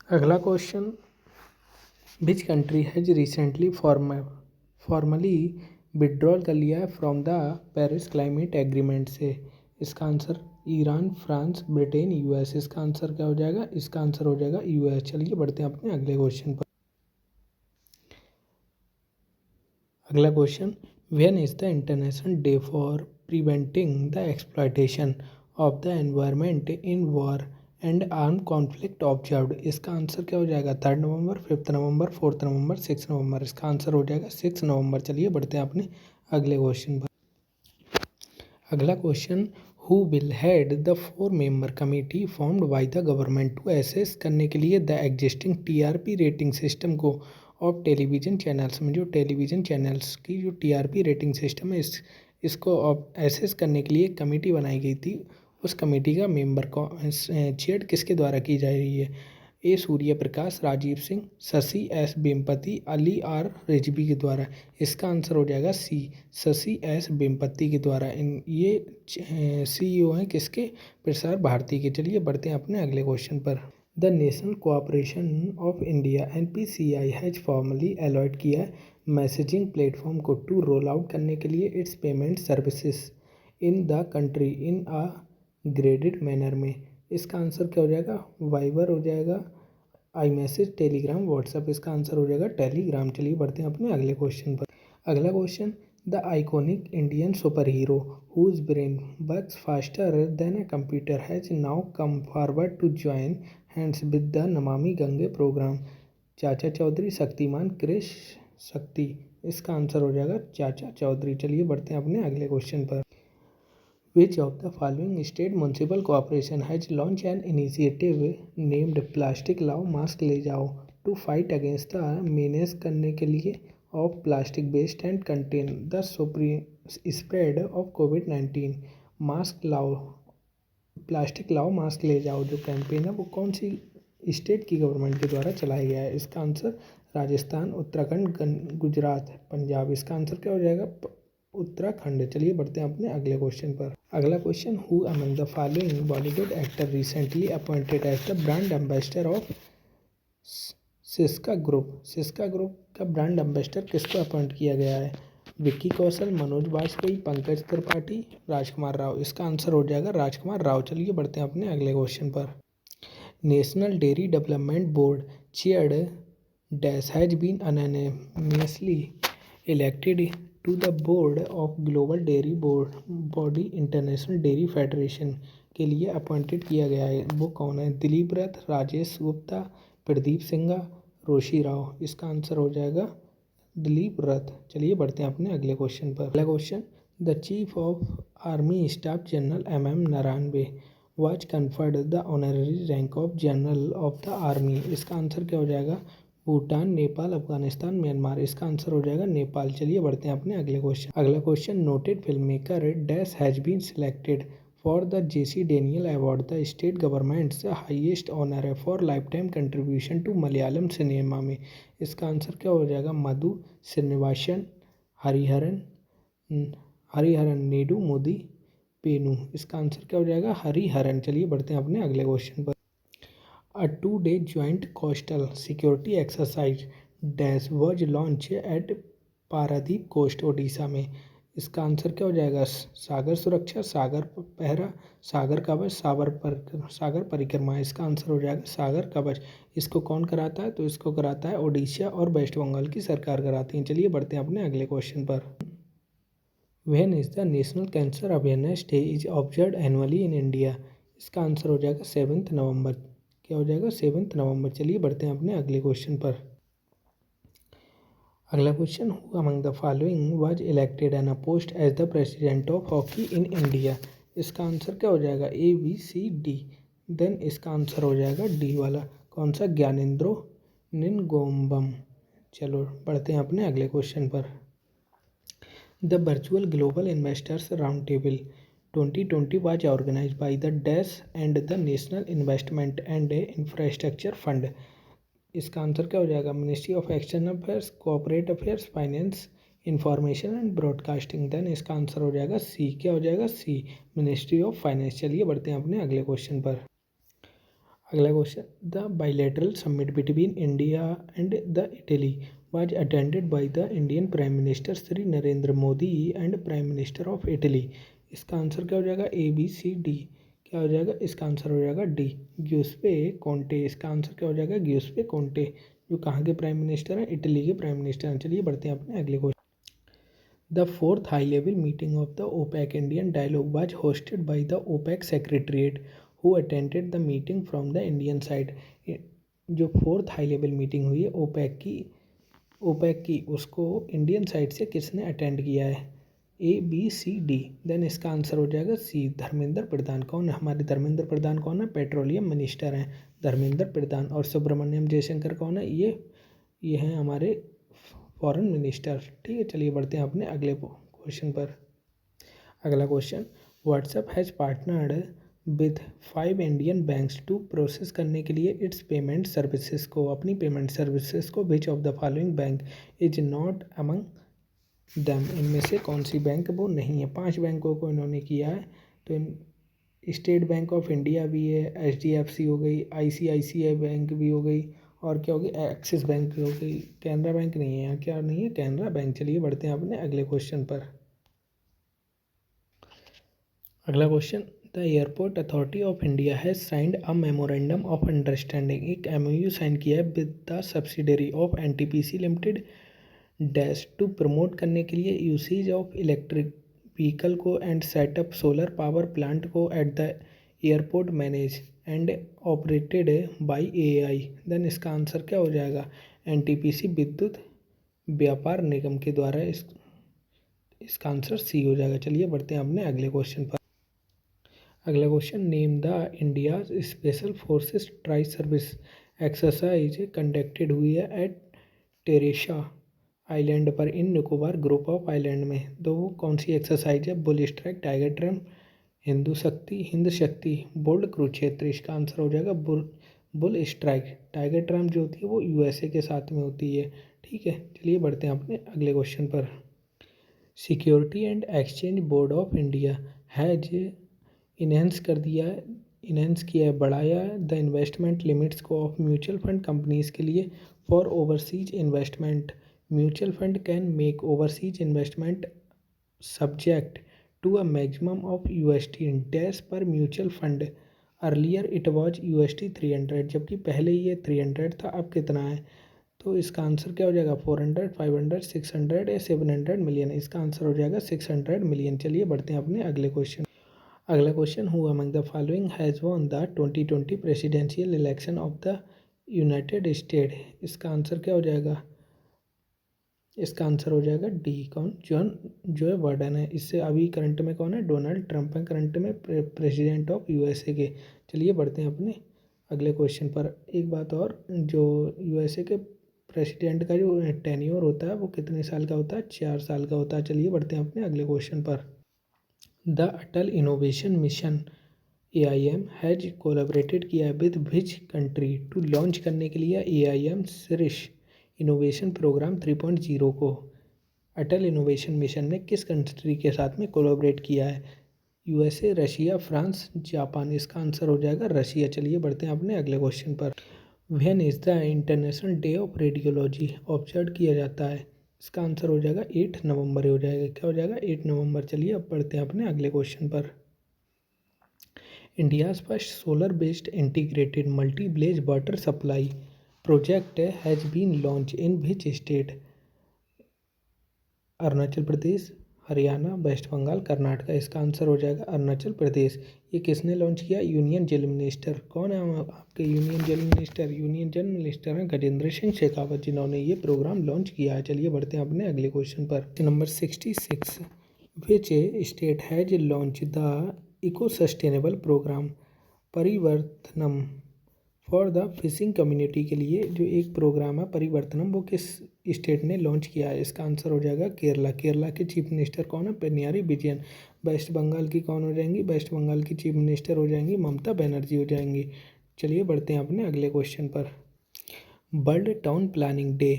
अगला question, which country has recently formally withdrawal कर लिया है from the Paris climate agreement से। इसका answer Iran, France, Britain, US. इसका आंसर क्या हो जाएगा? इसका आंसर हो जाएगा यूएस। चलिए बढ़ते हैं अपने अगले क्वेश्चन पर। अगला question, when is the international day for preventing the exploitation of the environment in war and arm conflict observed. इसका आंसर क्या हो जाएगा? 3 नवंबर, 5 नवंबर, 4 नवंबर, 6 नवंबर। इसका आंसर हो जाएगा 6 नवंबर। चलिए बढ़ते हैं अपने अगले क्वेश्चन पर। अगला question, who will head the 4 member committee formed by the government to assess करने के लिए the existing TRP rating system को ऑफ टेलीविजन चैनल्स में, जो टेलीविजन चैनल्स की जो टीआरपी रेटिंग सिस्टम है इसको एसेस करने के लिए एक कमेटी बनाई गई थी। उस कमेटी का मेंबर को चेयर किसके द्वारा की जा रही है? ए सूर्य प्रकाश, राजीव सिंह, शशि एस वेम्पति, अली आर रिजवी के द्वारा। इसका आंसर हो जाएगा सी, शशि एस वेम्पति के द्वारा। ये सीईओ हैं किसके? प्रसार भारती के। चलिए बढ़ते हैं अपने अगले क्वेश्चन पर। The national cooperation of India NPCI has formally allot किया मैसेजिंग प्लेटफॉर्म को टू रोल आउट करने के लिए its payment services in the country in a graded manner में। इसका आंसर क्या हो जाएगा? वाइबर हो जाएगा, आई मैसेज, टेलीग्राम, व्हाट्सएप। इसका आंसर हो जाएगा टेलीग्राम। चलिए बढ़ते हैं अपने अगले क्वेश्चन पर। अगला question, the iconic Indian super hero whose brain works faster than a computer has now come forward to join hands with the Namami Gange programme. चाचा चौधरी, शक्तिमान, क्रिश शक्ति। इसका आंसर हो जाएगा चाचा चौधरी। चलिए बढ़ते हैं अपने अगले क्वेश्चन पर। Which of the following state municipal corporation has launched an initiative named Plastic Lao Mask ले जाओ to fight against the menace करने के लिए of plastic waste and contain the spread of COVID-19? Mask लाओ, plastic लाओ mask ले जाओ जो कैंपेन है वो कौन सी स्टेट की गवर्नमेंट के द्वारा चलाया गया है? इसका आंसर राजस्थान, उत्तराखंड, गुजरात, पंजाब। इसका आंसर क्या हो जाएगा? उत्तराखंड। चलिए बढ़ते हैं अपने अगले क्वेश्चन पर। अगला question, who among the following Bollywood actor recently appointed as the brand ambassador of Syska group. Syska group का ब्रांड एम्बेसडर किसको अपॉइंट किया गया है? विक्की कौशल, मनोज वाजपेयी, पंकज त्रिपाठी, राजकुमार राव। इसका आंसर हो जाएगा राजकुमार राव। चलिए बढ़ते हैं अपने अगले क्वेश्चन पर। National dairy development board chaired dash has been anonymously elected to the board of global dairy body international dairy federation के लिए अपॉइंटेड किया गया है। वो कौन है? दिलीप रथ, राजेश गुप्ता, प्रदीप सिंघा, रोशी राव। इसका आंसर हो जाएगा दिलीप रथ। चलिए बढ़ते हैं अपने अगले क्वेश्चन पर। अगला question, the chief of army staff general MM Naravane was conferred the honorary rank of general of the army. इसका आंसर क्या हो जाएगा? भूटान, नेपाल, अफगानिस्तान, म्यांमार। इसका आंसर हो जाएगा नेपाल। चलिए बढ़ते हैं अपने अगले क्वेश्चन। अगला question, noted film maker dash has been selected for the JC Daniel award the state government's highest honour है for life time contribution to Malayalam cinema में। इसका आंसर क्या हो जाएगा? मधु श्रीनिवासन, हरिहरन नेडू मोदी पेनू। इसका आंसर क्या हो जाएगा? हरिहरन। चलिए बढ़ते हैं अपने अगले क्वेश्चन पर। A 2-day joint coastal security exercise dash was launched at Paradip coast Odisha में। इसका आंसर क्या हो जाएगा? सागर सुरक्षा, सागर पहरा, सागर कवच, सागर परिक्रमा। इसका आंसर हो जाएगा सागर कवच। इसको कौन कराता है? तो इसको कराता है ओडिशा और वेस्ट बंगाल की सरकार कराती है। चलिए बढ़ते हैं अपने अगले क्वेश्चन पर। When is the national cancer awareness day is observe annually in India? इसका आंसर हो जाएगा 7 नवंबर। क्या हो जाएगा? 7 नवंबर। चलिए बढ़ते हैं अपने अगले क्वेश्चन पर। अगला question, who among the following was elected an a post as the president of hockey in India? इसका आंसर क्या हो जाएगा? ABCD। देन इसका आंसर हो जाएगा डी वाला। कौन सा? ज्ञानेंद्रो निनगोम्बम। चलो बढ़ते हैं अपने अगले क्वेश्चन पर। The virtual global investors round table 2020 was organized by the DAS and the National Investment and Infrastructure Fund. इसका आंसर क्या हो जाएगा? Ministry of external affairs, corporate affairs, finance, information and broadcasting. Then इसका answer हो जाएगा C. क्या हो जाएगा? C, ministry of finance. चलिए बढ़ते हैं अपने अगले क्वेश्चन पर। अगला question, the bilateral summit between India and the Italy was attended by the Indian prime minister Shri Narendra Modi and prime minister of Italy. इसका आंसर क्या हो जाएगा? A B C D. क्या हो जाएगा? इसका आंसर हो जाएगा डी, ग्यूस्पे कोंटे। इसका आंसर क्या हो जाएगा? ग्यूस्पे कोंटे, जो कहाँ के प्राइम मिनिस्टर हैं? इटली के प्राइम मिनिस्टर हैं। चलिए बढ़ते हैं अपने अगले question. The fourth high-level meeting of the OPEC Indian Dialogue was hosted by the OPEC Secretariat, who attended the meeting from the Indian side. जो फोर्थ हाई लेवल मीटिंग हुई है ओपेक की उसको इंडियन साइड से किसने attend किया है? A B C D. Then इसका आंसर हो जाएगा सी, धर्मेंद्र प्रधान। कौन है हमारे धर्मेंद्र प्रधान? कौन है? पेट्रोलियम मिनिस्टर हैं धर्मेंद्र प्रधान। और सुब्रमण्यम जयशंकर कौन है? ये हैं हमारे फॉरेन मिनिस्टर। ठीक है, चलिए बढ़ते हैं अपने अगले क्वेश्चन पर। अगला question, WhatsApp has partnered with 5 Indian banks to process करने के लिए इट्स पेमेंट सर्विसेज को, अपनी पेमेंट सर्विसेज को। विच of the following bank is not among them, इनमें से कौन सी बैंक वो नहीं है? 5 बैंकों को इन्होंने किया है। तो स्टेट बैंक ऑफ इंडिया भी है, HDFC हो गई, ICICI बैंक भी हो गई, और क्या होगी? एक्सिस बैंक हो गई। कैनरा बैंक नहीं है यहाँ, क्या नहीं है? कैनरा बैंक। चलिए बढ़ते हैं अपने अगले क्वेश्चन पर। अगला question, the airport authority of India has signed a memorandum of understanding, एक MOU साइन किया है with the subsidiary of NTPC limited dash to promote करने के लिए यूसेज ऑफ इलेक्ट्रिक व्हीकल को and set up solar power plant को at the airport manage and operated by AI। Then इसका answer क्या हो जाएगा? NTPC विद्युत व्यापार निगम के द्वारा। इसका आंसर सी हो जाएगा। चलिए बढ़ते हैं अपने अगले क्वेश्चन पर। अगला question, name the India special forces tri service exercise conducted हुई है एट टेरेशा आइलैंड पर इन निकोबार ग्रुप ऑफ आइलैंड में। तो वो कौन सी एक्सरसाइज है? Bull strike, tiger tram, Hind शक्ति, बोल्ड कुरुक्षेत्र। इसका आंसर हो जाएगा बुल स्ट्राइक। टाइगर ट्रैम जो होती है वो USA के साथ में होती है। ठीक है, चलिए बढ़ते हैं अपने अगले क्वेश्चन पर। Security and exchange board of India has enhance किया है, बढ़ाया है द इन्वेस्टमेंट लिमिट्स को ऑफ म्यूचुअल फंड कंपनीज के लिए for overseas investment. Mutual fund can make overseas investment subject to a maximum of USD dash per mutual fund. Earlier it was USD 300, जबकि पहले ये 300 था, अब कितना है? तो इसका आंसर क्या हो जाएगा? 400, 500, 600 या 700 मिलियन। इसका आंसर हो जाएगा 600 मिलियन। चलिए बढ़ते हैं अपने अगले क्वेश्चन। अगला question, who among the following has won the 2020 presidential election of the United state. इसका आंसर क्या हो जाएगा? इसका आंसर हो जाएगा डी। कौन? जो बाइडेन है। इससे अभी करंट में कौन है? डोनाल्ड ट्रंप है करंट में प्रेसिडेंट ऑफ USA के। चलिए बढ़ते हैं अपने अगले क्वेश्चन पर। एक बात और, जो USA के प्रेसिडेंट का जो टेन्योर होता है वो कितने साल का होता है? 4 साल का होता है। चलिए बढ़ते हैं अपने अगले क्वेश्चन पर। The Atal innovation mission AIM has collaborated किया है with which country to launch करने के लिए AIM सिरिश इनोवेशन प्रोग्राम 3.0 को। अटल इनोवेशन मिशन ने किस कंट्री के साथ में कोलैबोरेट किया है? USA, Russia, France, Japan. इसका आंसर हो जाएगा रशिया। चलिए बढ़ते हैं अपने अगले क्वेश्चन पर। When is the international day of radiology observe किया जाता है? इसका आंसर हो जाएगा 8 नवंबर हो जाएगा। क्या हो जाएगा? 8 नवंबर। चलिए अब बढ़ते हैं अपने अगले क्वेश्चन पर। India's first solar based integrated multi village water supply project has been launched in which state? Arunachal Pradesh, Haryana, west Bengal, Karnataka. इसका आंसर हो जाएगा अरुणाचल प्रदेश। ये किसने लॉन्च किया? यूनियन जल मिनिस्टर। कौन है आपके यूनियन जल मिनिस्टर? यूनियन जल मिनिस्टर हैं गजेंद्र सिंह शेखावत, जिन्होंने ये प्रोग्राम लॉन्च किया है। चलिए बढ़ते हैं अपने अगले क्वेश्चन पर। Number 66, which state has launch the eco sustainable programme Parivarthanam for the fishing community के लिए जो एक प्रोग्राम है परिवर्तनम, वो किस स्टेट ने लॉन्च किया है? इसका आंसर हो जाएगा केरला। केरला के चीफ मिनिस्टर कौन है? पेनियारी विजयन। वेस्ट बंगाल की कौन हो जाएंगी? वेस्ट बंगाल की चीफ मिनिस्टर हो जाएंगी ममता बनर्जी हो जाएंगी। चलिए बढ़ते हैं अपने अगले क्वेश्चन पर। World town planning day,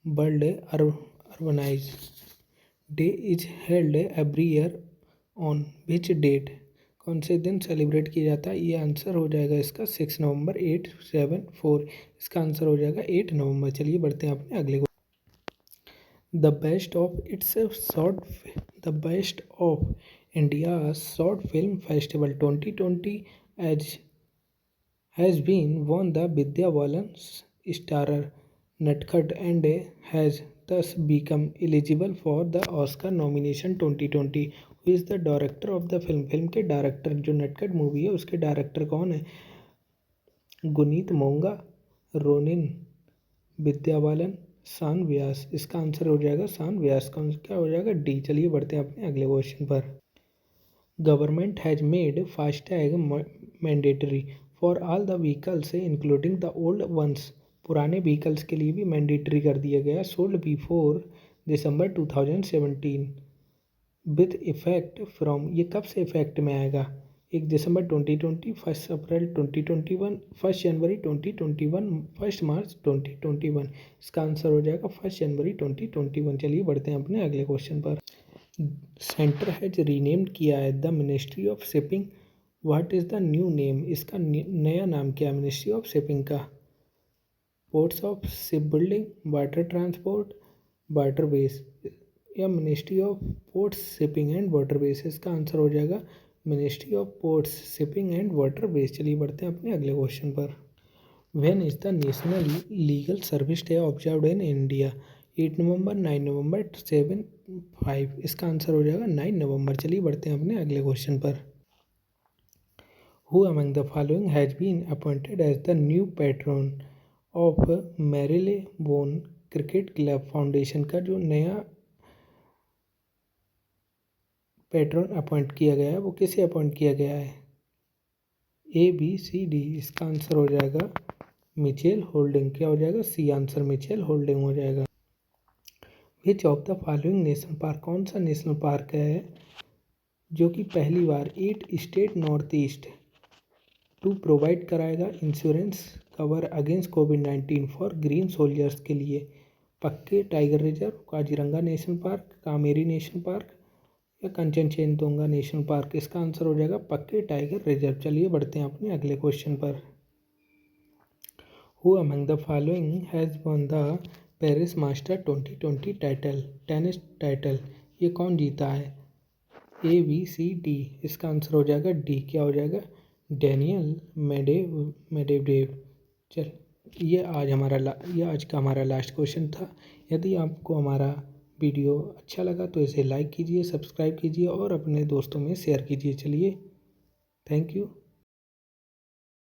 world urbanise day is held every year on which date? कौन से दिन सेलिब्रेट किया जाता है? ये आंसर हो जाएगा इसका 6 नवंबर 874। इसका आंसर हो जाएगा 8 नवंबर। चलिए बढ़ते हैं अपने अगले को। The best of its short the best of India short film festival 2020 as has been won the Vidya Balan starrer Natkhat and has thus become eligible for the Oscar nomination 2020. Who is the director of the film? Film के director, जो नटखट movie है उसके director कौन है? Guneet Monga, Ronin, Vidya Balan, शान व्यास। इसका answer हो जाएगा शान व्यास। कौन क्या हो जाएगा? डी। चलिए बढ़ते हैं अपने अगले क्वेश्चन पर। Government has made FASTag mandatory for all the vehicles including the old ones. पुराने व्हीकल्स के लिए भी मैंडेटरी कर दिया गया। Sold before December 2017 with effect from, ये कब से इफेक्ट में आएगा? 1 दिसंबर 2020, 1 अप्रैल 2021, 1 जनवरी 2021, 1 मार्च 2021। इसका आंसर हो जाएगा 1 जनवरी 2021। चलिए बढ़ते हैं अपने अगले क्वेश्चन पर। सेंटर हैज रीनेम्ड किया है the ministry of shipping. What is the new name? इसका नया नाम क्या है मिनिस्ट्री ऑफ शिपिंग का? Ports of shipbuilding, water transport, waterways, या ministry of ports shipping and waterways. इसका आंसर हो जाएगा ministry of ports shipping and waterways. चलिए बढ़ते हैं अपने अगले क्वेश्चन पर। When is the national legal service day observed in India? 8 November, 9 November, 7, 5। इसका आंसर हो जाएगा 9 नवंबर। चलिए बढ़ते हैं अपने अगले क्वेश्चन पर। Who among the following has been appointed as the new patron of Marylebone cricket club foundation? का जो नया पैट्रन अपॉइंट किया गया है वो किसे अपॉइंट किया गया है? A, B, C, D. इसका आंसर हो जाएगा मिचेल होल्डिंग। क्या हो जाएगा? सी आंसर मिचेल होल्डिंग हो जाएगा। Which of the following national park, कौन सा नेशनल पार्क है जो कि पहली बार 8 state north east to provide कराएगा इंश्योरेंस कवर अगेंस्ट कोविड-19 फॉर ग्रीन सोल्जर्स के लिए? Pakke tiger reserve, Kaziranga national park, कामेरी नेशनल पार्क, या कंचनजंगा नेशनल पार्क। इसका आंसर हो जाएगा पक्के टाइगर रिजर्व। चलिए बढ़ते हैं अपने अगले क्वेश्चन पर। Who among the following has one the Paris master 2020 title, tennis title? ये कौन जीता है? A, B, C, D. इसका आंसर हो जाएगा डी। क्या हो जाएगा? Daniel Medvedev. चल, ये आज का हमारा लास्ट क्वेश्चन था। यदि आपको हमारा वीडियो अच्छा लगा तो इसे लाइक कीजिए, सब्सक्राइब कीजिए और अपने दोस्तों में शेयर कीजिए। चलिए, थैंक यू।